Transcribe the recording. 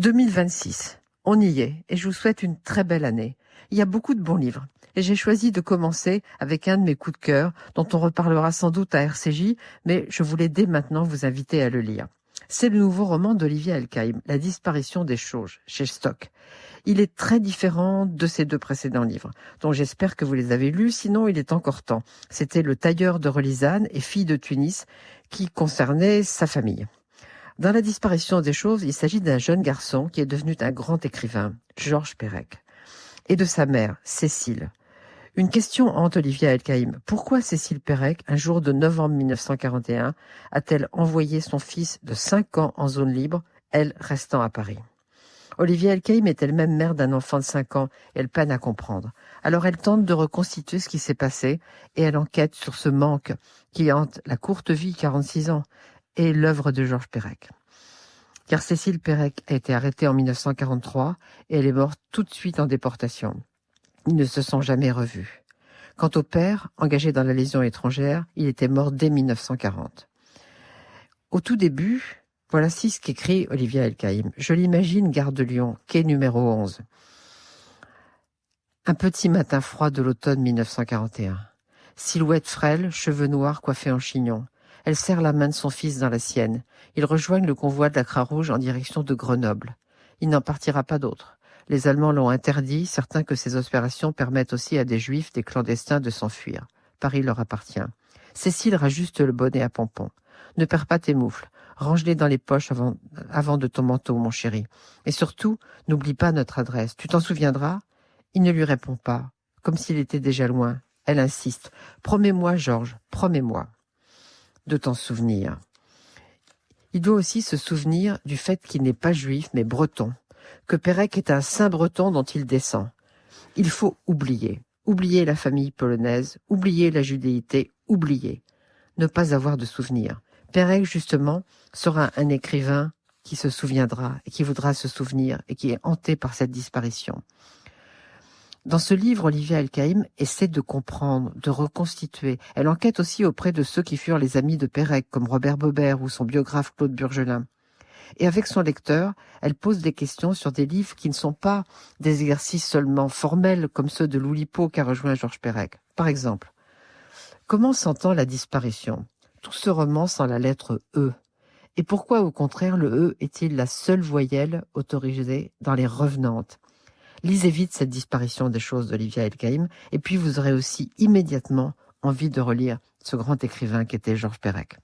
2026, on y est et je vous souhaite une très belle année. Il y a beaucoup de bons livres et j'ai choisi de commencer avec un de mes coups de cœur dont on reparlera sans doute à RCJ, mais je voulais dès maintenant vous inviter à le lire. C'est le nouveau roman d'Olivier Elkaïm, La disparition des choses, chez Stock. Il est très différent de ses deux précédents livres, dont j'espère que vous les avez lus, sinon il est encore temps. C'était Le tailleur de Relisane et Fille de Tunis, qui concernait sa famille. Dans La disparition des choses, il s'agit d'un jeune garçon qui est devenu un grand écrivain, Georges Perec, et de sa mère, Cécile. Une question hante Olivier Elkaïm. Pourquoi Cécile Perec, un jour de novembre 1941, a-t-elle envoyé son fils de 5 ans en zone libre, elle restant à Paris? Olivier Elkaïm est elle-même mère d'un enfant de 5 ans et elle peine à comprendre. Alors elle tente de reconstituer ce qui s'est passé et elle enquête sur ce manque qui hante la courte vie, 46 ans, et l'œuvre de Georges Perec. Car Cécile Perec a été arrêtée en 1943 et elle est morte tout de suite en déportation. Ils ne se sont jamais revus. Quant au père, engagé dans la Légion étrangère, il était mort dès 1940. Au tout début, voilà ce qu'écrit Olivier Elkaïm. Je l'imagine, gare de Lyon, quai numéro 11. Un petit matin froid de l'automne 1941. Silhouette frêle, cheveux noirs coiffés en chignon. Elle serre la main de son fils dans la sienne. Ils rejoignent le convoi de la Croix-Rouge en direction de Grenoble. Il n'en partira pas d'autre. Les Allemands l'ont interdit, certains que ces opérations permettent aussi à des Juifs, des clandestins, de s'enfuir. Paris leur appartient. Cécile rajuste le bonnet à pompons. Ne perds pas tes moufles. Range-les dans les poches avant de ton manteau, mon chéri. Et surtout, n'oublie pas notre adresse. Tu t'en souviendras ? Il ne lui répond pas, comme s'il était déjà loin. Elle insiste. Promets-moi, Georges, promets-moi de t'en souvenir. Il doit aussi se souvenir du fait qu'il n'est pas juif, mais breton, que Perec est un saint breton dont il descend. Il faut oublier la famille polonaise, oublier la judéité, oublier, ne pas avoir de souvenirs. Perec, justement, sera un écrivain qui se souviendra et qui voudra se souvenir et qui est hanté par cette disparition. Dans ce livre, Olivier Elkaïm essaie de comprendre, de reconstituer. Elle enquête aussi auprès de ceux qui furent les amis de Perec, comme Robert Bobert ou son biographe Claude Burgelin. Et avec son lecteur, elle pose des questions sur des livres qui ne sont pas des exercices seulement formels comme ceux de l'Oulipo qu'a rejoint Georges Perec. Par exemple, comment s'entend la disparition? Tout ce roman sans la lettre E. Et pourquoi, au contraire, le E est-il la seule voyelle autorisée dans les revenantes? Lisez vite cette disparition des choses d'Olivier Elkaïm, et puis vous aurez aussi immédiatement envie de relire ce grand écrivain qu'était Georges Perec.